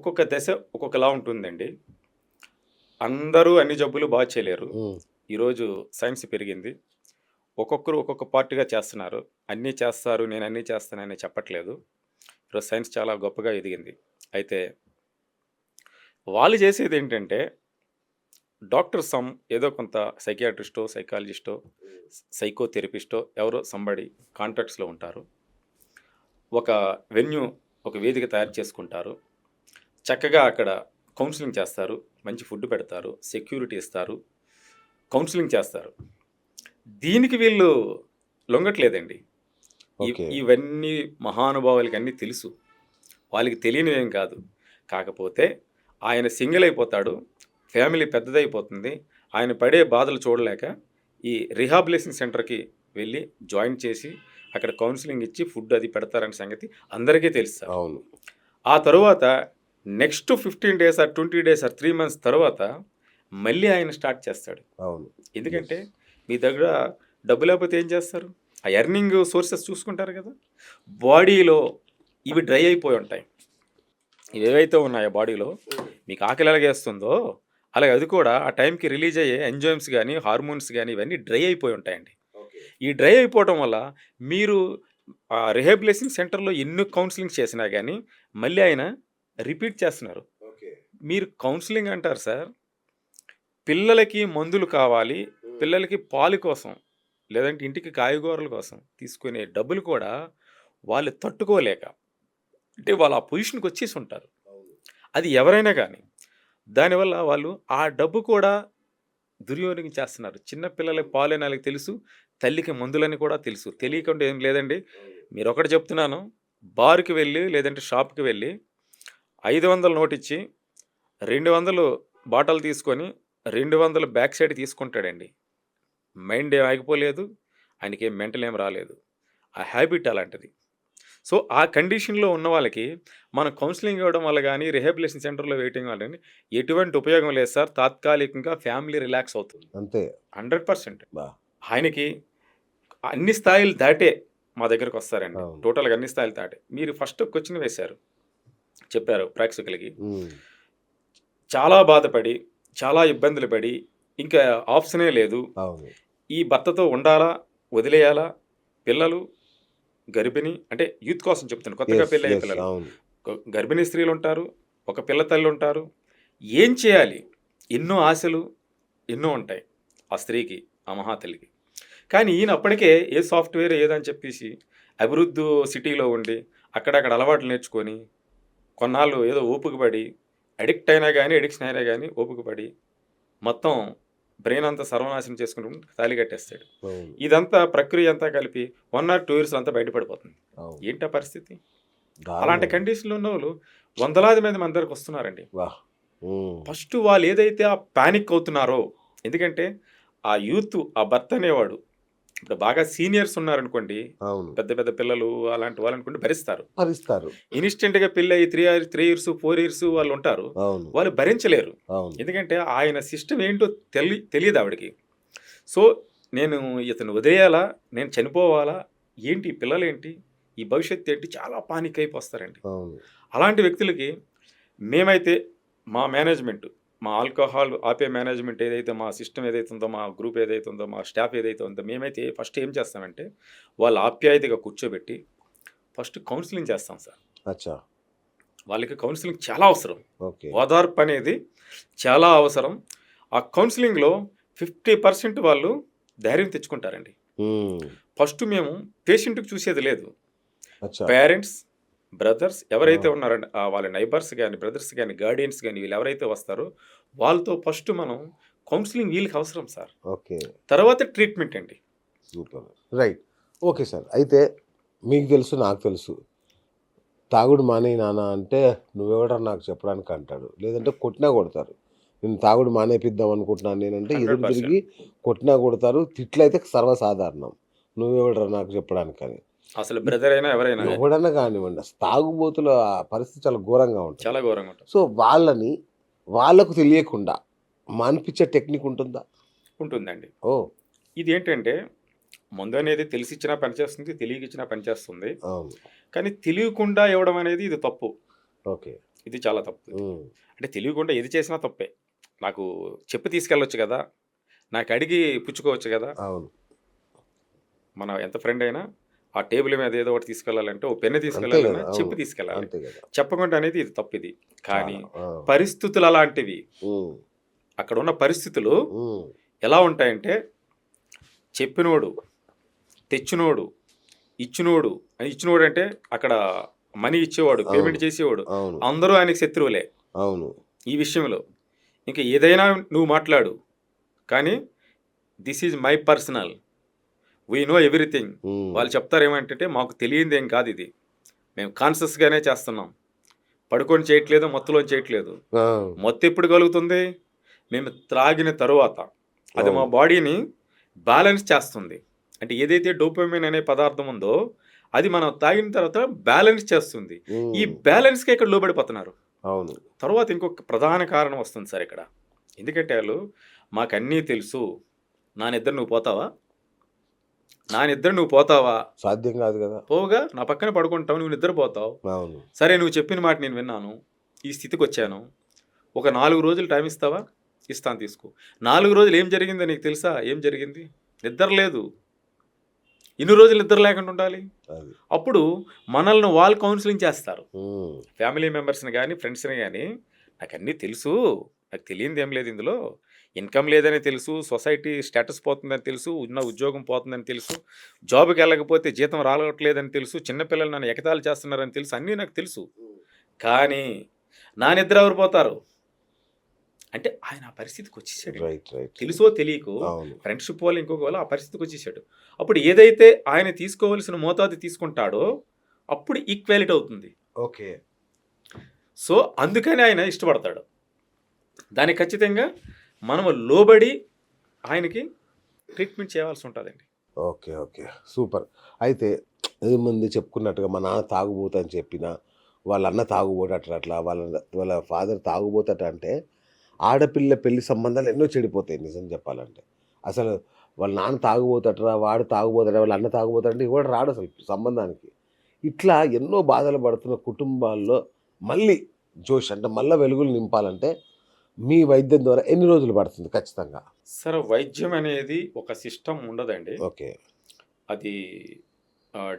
ఒక్కొక్క దశ ఒక్కొక్కలా ఉంటుందండి. అందరూ అన్ని జబ్బులు బాగు చేయలేరు. హ్మ్. ఈరోజు సైన్స్ పెరిగింది. ఒక్కొక్కరు ఒక్కొక్క పార్ట్‌గా చేస్తున్నారు. అన్నీ చేస్తారు, నేనన్నీ చేస్తానని చెప్పట్లేదు. ఈరోజు సైన్స్ చాలా గొప్పగా ఎదిగింది. అయితే వాళ్ళు చేసేదేంటంటే డాక్టర్ ఏదో కొంత సైకియాట్రిస్టో, సైకాలజిస్టో, సైకోథెరపిస్టో ఎవరో సంబడి కాంటాక్ట్స్‌లో ఉంటారు. ఒక వెన్యూ, ఒక వేదిక తయారు చేసుకుంటారు. చక్కగా అక్కడ కౌన్సెలింగ్ చేస్తారు. మంచి ఫుడ్ పెడతారు. సెక్యూరిటీ ఇస్తారు. కౌన్సెలింగ్ చేస్తారు. దీనికి వీళ్ళు లొంగట్లేదండి. ఓకే. ఇవన్నీ మహానుభావులకి అన్నీ తెలుసు. వాళ్ళకి తెలియనివేం కాదు. కాకపోతే ఆయన సింగిల్ అయిపోతాడు. ఫ్యామిలీ పెద్దదైపోతుంది. ఆయన పడే బాధలు చూడలేక ఈ రిహాబిలిటేషన్ సెంటర్‌కి వెళ్ళి జాయిన్ చేసి అక్కడ కౌన్సెలింగ్ ఇచ్చి ఫుడ్ అది పెడతారనే సంగతి అందరికీ తెలుసు సార్. అవును. ఆ తరువాత next 15 days or 20 days or 3 months తర్వాత మళ్ళీ ఆయన స్టార్ట్ చేస్తాడు. అవును. ఎందుకంటే యెస్. మీ దగ్గర డబ్బు లేకపోతే ఏం చేస్తారు? ఆ ఎర్నింగ్ సోర్సెస్ చూసుకుంటారు కదా! బాడీలో ఇవి డ్రై అయిపోయి ఉంటాయి. ఇవేవైతే ఉన్నాయో బాడీలో మీకు ఆకలి ఎలాగేస్తుందో, అలాగే అది కూడా ఆ టైంకి రిలీజ్ అయ్యే ఎంజైమ్స్ గాని, హార్మోన్స్ గాని ఇవన్నీ డ్రై అయిపోయి ఉంటాయండి. ఓకే. ఈ డ్రై అయిపోవటం వల్ల మీరు రిహాబిలిటేషన్ సెంటర్‌లో ఎన్ని కౌన్సెలింగ్స్ చేసినా గాని మళ్ళీ ఆయన రిపీట్ చేస్తున్నారు. ఓకే. మీరు కౌన్సెలింగ్ అంటారు సార్. పిల్లలకి మందులు కావాలి. హ్మ్. పిల్లలకి పాలు కోసం, లేదంటే ఇంటికి కాయగూరల కోసం తీసుకునే డబ్బులు కూడా వాళ్ళు తట్టుకోలేక, అంటే వాళ్ళు ఆ పొజిషన్‌కొచ్చేసి ఉంటారు. అవును. అది ఎవరైనా గానీ. దానివల్ల వాళ్ళు ఆ డబ్బు కూడా దుర్వినియోగం చేస్తున్నారు. చిన్న పిల్లలకి పాలని ఆళ్ళకి తెలుసు. తల్లికి మందులని కూడా తెలుసు. తెలియకుండా ఏం లేదండి. అవును. మీరొకటి చెప్తున్నాను. బార్‌కి వెళ్లి, లేదంటే షాప్‌కి వెళ్లి 500 నోటిచ్చి 200 బాటల్ తీసుకొని 200 బ్యాక్ సైడ్ తీసుకుంటాడండి. మైండ్ ఏం ఆగిపోలేదు. ఆయనకేం మెంటల్ ఏం రాలేదు. ఆ హ్యాబిట్ అలాంటిది. సో, ఆ కండిషన్‌లో ఉన్న వాళ్ళకి మనం కౌన్సెలింగ్ ఇవ్వడం వల్ల గాని, రిహాబిలిటేషన్ సెంటర్‌లో వేయటం వల్ల గాని ఎటువంటి ఉపయోగం లేదు సార్. తాత్కాలికంగా ఫ్యామిలీ రిలాక్స్ అవుతుంది. అంతే. 100% బా! ఆయనకి అన్ని స్థాయిలు దాటే మా దగ్గరకొస్తారండి. అవును. టోటల్‌గా అన్ని స్థాయిలు దాటే. మీరు ఫస్ట్ క్వెషన్ వేశారు. చెప్పారు ప్రేక్షకులకి. హ్మ్. చాలా బాధపడి, చాలా ఇబ్బందులు పడి, ఇంకా ఆప్షనే లేదు. అవును. ఈ భర్తతో ఉండాలా? వదిలేయాలా? పిల్లలు, గర్భిణి అంటే యూత్ కోసం చెప్తున్నా. కొత్తగా యెస్. పెళ్ళయ్యే యెస్. పిల్లలు. అవును. గర్భిణీ స్త్రీలుంటారు. ఒక పిల్ల తల్లుంటారు. ఏం చేయాలి? ఎన్నో ఆశలు, ఎన్నో ఉంటాయి. ఆ స్త్రీకి, ఆ మహాతల్లికి. కానీ ఈయన అప్పటికే ఏ సాఫ్ట్‌వేర్ ఏదని చెప్పేసి అభివృద్ధి సిటీలో ఉండి, అక్కడక్కడ అలవాట్లు నేర్చుకొని, కొన్నాళ్ళు ఏదో ఓపిక పడి, అడిక్ట్ అయినా గాని, అడిక్షన్ అయినా గాని ఓపిక పడి, మొత్తం బ్రెయిన్ అంతా సర్వనాశనం చేసుకొని తాళి కట్టేస్తాడు. అవును. ఇదంతా ప్రక్రియ అంతా కలిపి 1 ఆర్ 2 ఇయర్స్‌లో అంతా బయటపడిపోతుంది. అవును. ఏంటా పరిస్థితి? అలాంటి దారుణం. కండిషన్‌లో ఉన్నోళ్ళు వందలాది మంది మన దగ్గరకొస్తున్నారండి. వాహ్! హ్మ్. ఫస్ట్ వాళ్ళేదైతే ఆ పానిక్ అవుతున్నారో, ఎందుకంటే ఆ యూత్, ఆ భర్త అనేవాడు ఇప్పుడు బాగా సీనియర్స్ ఉన్నారనుకోండి, అవును. పెద్ద పెద్ద పిల్లలు అలాంటి వాళ్ళనుకోండి భరిస్తారు. భరిస్తారు. ఇన్‌స్టంట్‌గా పెళ్లయ్యి 3 ఇయర్స్, 4 ఇయర్స్ వాళ్ళుంటారు. అవును. వాళ్ళు భరించలేరు. అవును. ఎందుకంటే ఆయన సిస్టమ్ ఏంటో తెలీదావిడకి. సో, నేను ఇతన్ని వదిలేయాలా? నేను చనిపోవాలా? ఏంటి? ఈ పిల్లలేంటి? ఈ భవిష్యత్తేంటి? చాలా పానిక్ అయిపోస్తారండి. అవును. అలాంటి వ్యక్తులకి మేమైతే మా మేనేజ్‌మెంట్, మా ఆల్కహాల్ ఆపే మేనేజ్‌మెంట్ ఏదైతే మా సిస్టమ్ ఏదైతే ఉందో, మా గ్రూప్ ఏదైతే ఉందో, మా స్టాఫ్ ఏదైతే ఉందో, మేమైతే ఫస్ట్ ఏం చేస్తామంటే, వాళ్ళ ఆప్యాయతగా కూర్చోబెట్టి, ఫస్ట్ కౌన్సెలింగ్ చేస్తాం సార్. అచ్చా! వాళ్ళకి కౌన్సెలింగ్ చాలా అవసరం. ఓకే. ఓదార్పనేది చాలా అవసరం. ఆ కౌన్సెలింగ్‌లో 50% వాళ్ళు ధైర్యం తెచ్చుకుంటారండి. హ్మ్. ఫస్ట్ మేము పేషెంట్‌కి చూసేది లేదు. అచ్చా! పేరెంట్స్, బ్రదర్స్ ఎవరైతే ఆ! ఉన్నారో వాళ్ళ నైబర్స్ గాని, బ్రదర్స్ గాని, గార్డియన్స్ గాని వీళ్ళెవరైతే వస్తారో వాళ్ళతో ఫస్ట్ మనం కౌన్సెలింగ్ వీళ్ళకి అవసరం సార్. ఓకే. తర్వాత ట్రీట్మెంట్ అండి. సూపర్. రైట్. Okay sir. అయితే మీకు తెలుసు, నాకు తెలుసు. తాగుడు మానేయి నాన్న అంటే, "నువ్వెవడురా నాకు చెప్పడానికి" అంటాడు. లేదంటే కొట్టినా కొడతారు. నేను తాగుడు మానేపిద్దాం అనుకుంటున్నాను నేనంటే, ఎదురు 100% తిరిగి కొట్టినా కొడతారు. తిట్లయితే సర్వసాధారణం. "నువ్వెవడురా నాకు చెప్పడానికని." అసలు ఇప్ బ్రదర్ అయినా ఎవరైనా గాని ఎవడన్నా కానివ్వండి. అసలు తాగుబోతుల పరిస్థితి చాలా ఘోరంగా ఉంటుంది. చాలా ఘోరంగా ఉంటుంది. సో, వాళ్ళకు తెలియకుండా మాన్పించే టెక్నిక్ ఉంటుందా? ఉంటుందండి. ఓహ్! ఇదేంటంటే మందనేది తెలిసిచ్చినా పనిచేస్తుంది, తెలియకిచ్చినా పనిచేస్తుంది. అవును. కానీ తెలియకుండా ఇవ్వడం అనేది ఇది తప్పు. ఓకే. ఇది చాలా తప్పు. అంటే తెలియకుండా ఏది చేసినా తప్పే. నాకు చెప్పి తీసుకెళ్ళొచ్చు కదా! నాకు అడిగి పుచ్చుకోవచ్చు కదా! అవును. మన ఎంత ఫ్రెండ్ అయినా ఆ టేబుల్ మీద ఏదో ఒకటి తీసుకెళ్ళాలంటే, ఓ పెన్ను అంతే తీసుకెళ్ళాలన్నా కదా! చెప్పి అవును. తీసుకెళ్ళాలి. అంతే కదా! చెప్పకుండా అనేది ఇది తప్పిది. కానీ చాలా. ఆ! పరిస్థితులు అలాంటివి. హ్మ్. అక్కడున్న పరిస్థితులు హ్మ్. ఎలా ఉంటాయంటే, చెప్పినోడు, తెచ్చినోడు, ఇచ్చినోడు ఇచ్చినోడంటే అక్కడ మనీ ఇచ్చేవాడు, పేమెంట్ అవును. చేసేవాడు. అవును. అందరూ ఆయనకి శత్రువులే అవును. ఈ విషయంలో. ఇంక ఏదైనా నువ్వు మాట్లాడు. కానీ this is my personal. We know everything. హ్మ్. వాళ్ళు చెప్తారు ఏమంటే, మాకు తెలియనిదేం కాదిది. మేము కాన్షియస్‌గానే చేస్తున్నాం. పడుకొని చేయట్లేదు, మత్తులోని చేయట్లేదు. ఆ! మత్తు ఎప్పుడు కలుగుతుంది? మేము త్రాగిన తరువాత. అది మా అవును. బాడీని బ్యాలెన్స్ చేస్తుంది. అంటే ఏదైతే డోపమైన్ అనే పదార్థం ఉందో, అది మనం తాగిన తర్వాత బ్యాలెన్స్ చేస్తుంది. ఈ హ్మ్. బ్యాలెన్స్‌కే ఇక్కడ లోబడిపోతున్నారు. అవును. తర్వాత ఇంకొక ప్రధాన కారణం వస్తుంది సార్ ఇక్కడ. ఎందుకంటే ఆళ్ళు మాకన్నీ తెలుసు. నా నిద్ర నువ్వు పోతావా? నా నిద్ర నువ్వు పోతావా? సాధ్యం కాదు కదా! పోవుగా నా పక్కన పడుకుంటావు. నువ్వు నిద్రపోతావు. అవును. సరే నువ్వు చెప్పిన మాట నేను విన్నాను. ఈ స్థితికొచ్చాను. ఒక 4 రోజులు టైం ఇస్తావా? ఇస్తాను తీసుకో. 4 రోజులు ఏం జరిగిందో నీకు తెలుసా? ఏం జరిగింది? నిద్ర లేదు. ఎన్ని రోజులు నిద్ర లేకుండా ఉండాలి? అది. అప్పుడు మనల్ని వాళ్ళు కౌన్సిలింగ్ చేస్తారు. హ్మ్. ఫ్యామిలీ మెంబర్స్‌ని గాని, ఫ్రెండ్స్‌ని గాని నాకన్నీ తెలుసు. నాకు తెలియనిదేం లేదు ఇందులో. ఇన్‌కమ్ లేదని తెలుసు. సొసైటీ స్టేటస్ పోతుందని తెలుసు. ఉన్న ఉద్యోగం పోతుందని తెలుసు. జాబ్‌కెళ్ళకపోతే జీతం రావట్లేదని తెలుసు. చిన్న పిల్లలు నన్ను ఎగతాళి చేస్తున్నారని తెలుసు. అన్నీ నాకు తెలుసు. కానీ నా నిద్ర ఎవరు పోతారు? అంటే ఆయన ఆ పరిస్థితికొచ్చేసాడండి. రైట్. రైట్. తెలుసో తెలియకో అవును. ఫ్రెండ్‌షిప్ వల్ల ఇంకొక వల్ల ఆ పరిస్థితికొచ్చేసాడు. అప్పుడు ఏదైతే ఆయన తీసుకోవాల్సిన మోతాదు తీసుకుంటాడో అప్పుడు ఈక్వాలిటీ అవుతుంది. ఓకే. సో, అందుకని ఆయన ఇష్టపడతాడు. దానికి ఖచ్చితంగా మనము లోబడి ఆయనకి ట్రీట్మెంట్ చేయాల్సి ఉంటదండి. ఓకే. ఓకే. సూపర్. అయితే ఏముంది చెప్పుకున్నట్టుగా మా నాన్న తాగుబోతు అని చెప్పినా, వాళ్ళ అన్న తాగుబోతు అట్లా వాళ్ళ ఫాదర్ తాగుబోతట అంటే, ఆడపిల్ల పెళ్లి సంబంధాలు ఎన్నో చెడిపోతాయి నిజం చెప్పాలంటే. అసలు వాళ్ళ నాన్న తాగుబోతటరా, వాడు తాగుబోతట, వాళ్ళ అన్న తాగుబోతంటే ఎవడు రాడసలు సంబంధానికి. ఇట్లా ఎన్నో బాధలు పడుతున్న కుటుంబాల్లో మళ్ళీ జోష్ అంటే మళ్ళా వెలుగులు నింపాలంటే, మీ వైద్యం ద్వారా ఎన్ని రోజులు పడుతుంది ఖచ్చితంగా? సరే వైద్యం అనేది ఒక సిస్టమ్ ఉండదండి. ఓకే. అది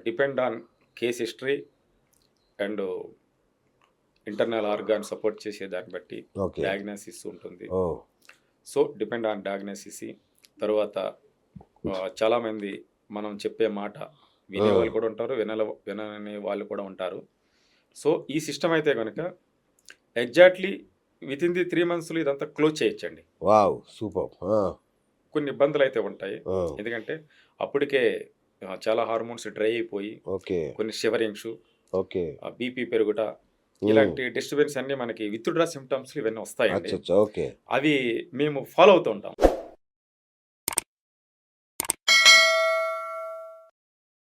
depend on case history and internal organ support చేసే దాన్ని బట్టి ఓకే. డయాగ్నోసిస్ ఉంటుంది. Oh! So, depend on diagnosis. తర్వాత చాలామంది మనం చెప్పే మాట వినేవాళ్ళు కూడా ఉంటారు. వినని వాళ్ళు కూడా ఉంటారు. సో, ఈ సిస్టమ్ అయితే గనుక ఎగ్జాక్ట్‌లీ వితిన్ ది 3 మంత్స్‌లో ఇదంతా క్లోజ్ చేయొచ్చండి. వావ్! సూపర్బ్. ఆ! కొన్ని ఇబ్బందులైతే ఉంటాయి. ఆ! ఎందుకంటే అప్పటికే చాలా హార్మోన్స్ డ్రై అయిపోయి ఓకే. కొన్ని షివరింగ్స్, ఓకే. బీపీ పెరుగుట హ్మ్. ఇలాంటి డిస్టర్బెన్స్ అన్నీ మనకి విత్‌డ్రా సింప్టమ్స్ ఇవన్నీ వస్తాయండి. అచ్చచ్చా! ఓకే. అవి మేము ఫాలో అవుతూ ఉంటాం.